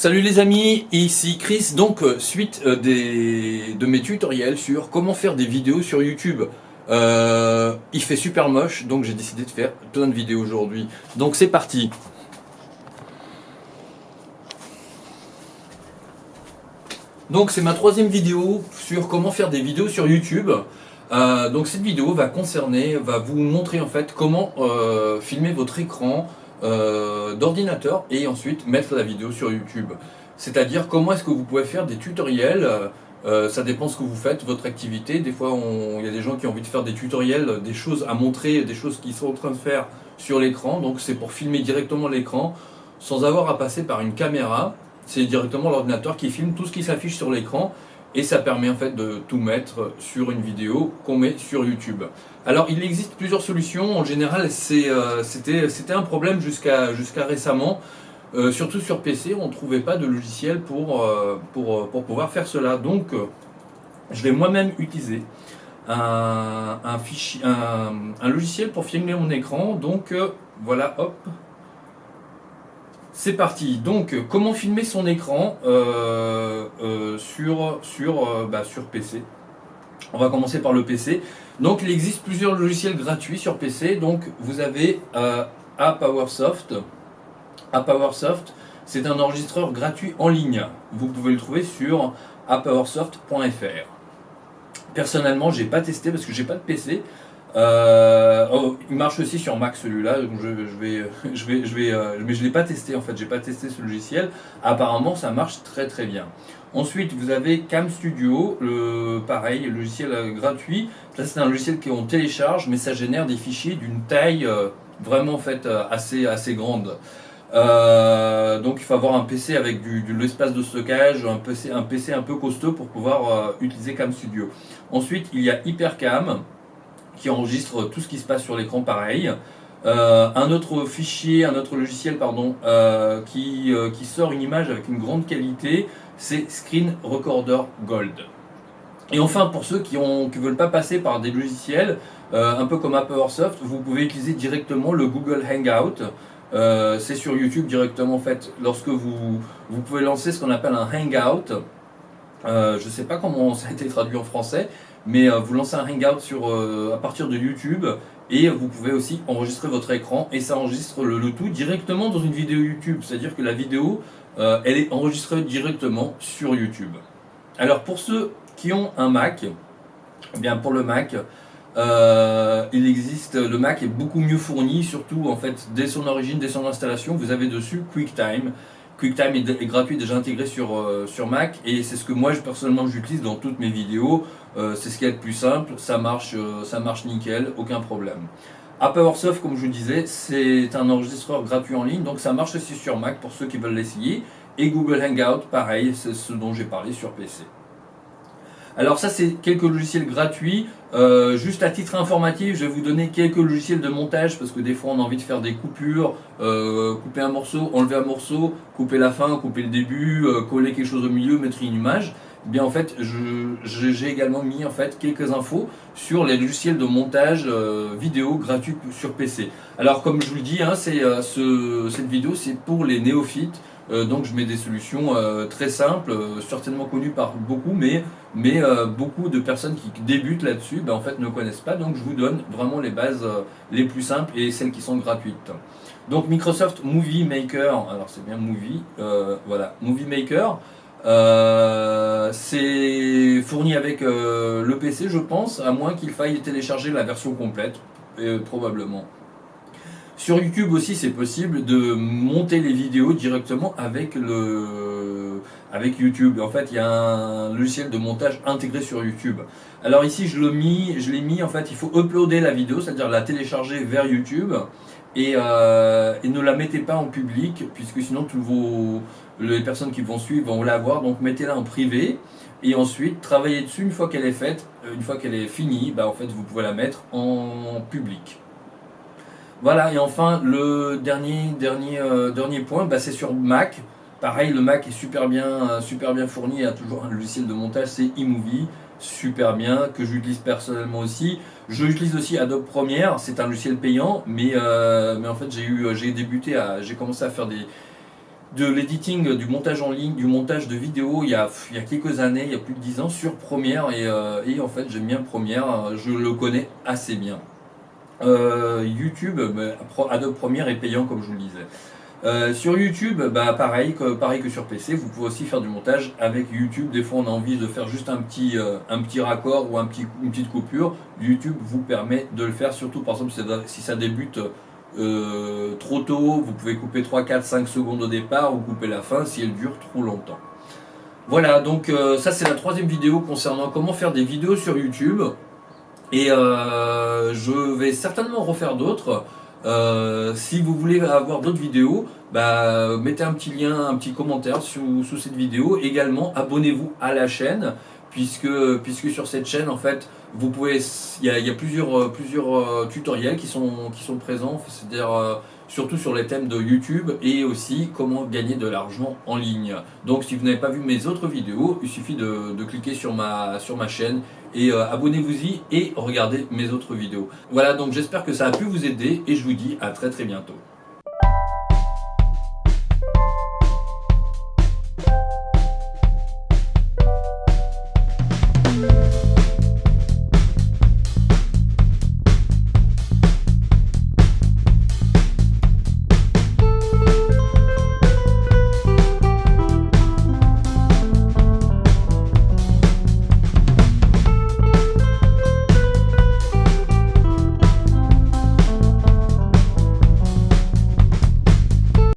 Salut les amis, ici Chris. Donc suite de mes tutoriels sur comment faire des vidéos sur YouTube. Il fait super moche, donc j'ai décidé de faire plein de vidéos aujourd'hui. Donc c'est parti. Donc c'est ma troisième vidéo sur comment faire des vidéos sur YouTube. Donc cette vidéo va vous montrer en fait comment filmer votre écran d'ordinateur et ensuite mettre la vidéo sur YouTube. C'est-à-dire comment est-ce que vous pouvez faire des tutoriels, ça dépend ce que vous faites, votre activité. Des fois il y a des gens qui ont envie de faire des tutoriels, des choses à montrer, des choses qu'ils sont en train de faire sur l'écran. Donc c'est pour filmer directement l'écran sans avoir à passer par une caméra. C'est directement l'ordinateur qui filme tout ce qui s'affiche sur l'écran. Et ça permet en fait de tout mettre sur une vidéo qu'on met sur YouTube. Alors il existe plusieurs solutions, en général c'était un problème jusqu'à récemment, surtout sur PC, on ne trouvait pas de logiciel pour pouvoir faire cela. Donc je vais moi-même utiliser un logiciel pour filmer mon écran. Donc voilà, hop. C'est parti. Donc, comment filmer son écran sur PC. On va commencer par le PC. Donc, il existe plusieurs logiciels gratuits sur PC. Donc, vous avez APowerSoft. APowerSoft, c'est un enregistreur gratuit en ligne. Vous pouvez le trouver sur apowersoft.fr. Personnellement, j'ai pas testé parce que j'ai pas de PC. Il marche aussi sur Mac celui-là, donc mais je l'ai pas testé en fait, j'ai pas testé ce logiciel. Apparemment ça marche très très bien. Ensuite vous avez Cam Studio, pareil, le logiciel gratuit. Là c'est un logiciel qu'on télécharge, mais ça génère des fichiers d'une taille vraiment en fait assez grande. Donc il faut avoir un PC avec de l'espace de stockage, un PC un peu costaud pour pouvoir utiliser Cam Studio. Ensuite il y a Hypercam qui enregistre tout ce qui se passe sur l'écran pareil. Un autre logiciel qui sort une image avec une grande qualité, c'est Screen Recorder Gold. Et enfin pour ceux qui ne veulent pas passer par des logiciels, un peu comme ApowerSoft, vous pouvez utiliser directement le Google Hangout. C'est sur YouTube directement en fait. Lorsque vous pouvez lancer ce qu'on appelle un Hangout, je ne sais pas comment ça a été traduit en français, mais vous lancez un Hangout à partir de YouTube et vous pouvez aussi enregistrer votre écran et ça enregistre le tout directement dans une vidéo YouTube. C'est-à-dire que la vidéo, elle est enregistrée directement sur YouTube. Alors pour ceux qui ont un Mac, eh bien pour le Mac, le Mac est beaucoup mieux fourni, surtout en fait dès son origine, dès son installation, vous avez dessus QuickTime. QuickTime est gratuit, déjà intégré sur Mac et c'est ce que moi personnellement j'utilise dans toutes mes vidéos. C'est ce qui est le plus simple, ça marche nickel, aucun problème. ApowerSoft, comme je vous disais, c'est un enregistreur gratuit en ligne, donc ça marche aussi sur Mac pour ceux qui veulent l'essayer. Et Google Hangout, pareil, c'est ce dont j'ai parlé sur PC. Alors ça c'est quelques logiciels gratuits, juste à titre informatif je vais vous donner quelques logiciels de montage parce que des fois on a envie de faire des coupures, couper un morceau, enlever un morceau, couper la fin, couper le début, coller quelque chose au milieu, mettre une image. Eh bien en fait j'ai également mis en fait quelques infos sur les logiciels de montage vidéo gratuits sur PC. Alors comme je vous le dis, hein, cette vidéo c'est pour les néophytes. Donc je mets des solutions très simples, certainement connues par beaucoup, mais beaucoup de personnes qui débutent là-dessus en fait ne connaissent pas, donc je vous donne vraiment les bases les plus simples et celles qui sont gratuites. Donc Microsoft Movie Maker, alors c'est bien Movie, voilà, Movie Maker, c'est fourni avec le PC je pense, à moins qu'il faille télécharger la version complète, probablement. Sur YouTube aussi c'est possible de monter les vidéos directement avec YouTube. En fait il y a un logiciel de montage intégré sur YouTube. Alors ici je l'ai mis en fait, il faut uploader la vidéo, c'est-à-dire la télécharger vers YouTube et ne la mettez pas en public puisque sinon les personnes qui vont suivre vont la voir, donc mettez-la en privé et ensuite travaillez dessus une fois qu'elle est faite, une fois qu'elle est finie, en fait vous pouvez la mettre en public. Voilà, et enfin le dernier point, c'est sur Mac. Pareil, le Mac est super bien fourni, il y a toujours un logiciel de montage, c'est iMovie, super bien, que j'utilise personnellement aussi. Je utilise aussi Adobe Premiere, c'est un logiciel payant, mais en fait j'ai commencé à faire de l'editing, du montage en ligne, du montage de vidéos il y a quelques années, il y a plus de 10 ans sur Premiere et en fait j'aime bien Premiere, je le connais assez bien. YouTube, Adobe Premiere est payant comme je vous le disais. Sur YouTube, pareil que sur PC, vous pouvez aussi faire du montage avec YouTube. Des fois on a envie de faire juste un petit raccord ou une petite coupure. YouTube vous permet de le faire, surtout par exemple si ça débute trop tôt, vous pouvez couper 3, 4, 5 secondes au départ ou couper la fin si elle dure trop longtemps. Voilà, donc ça c'est la troisième vidéo concernant comment faire des vidéos sur YouTube. Et je vais certainement refaire d'autres. Si vous voulez avoir d'autres vidéos, mettez un petit lien, un petit commentaire sous cette vidéo. Également, abonnez-vous à la chaîne, puisque sur cette chaîne, en fait, vous pouvez, il y a plusieurs tutoriels qui sont présents, c'est-à-dire surtout sur les thèmes de YouTube et aussi comment gagner de l'argent en ligne. Donc, si vous n'avez pas vu mes autres vidéos, il suffit de cliquer sur ma chaîne et abonnez-vous-y et regardez mes autres vidéos. Voilà, donc j'espère que ça a pu vous aider et je vous dis à très bientôt.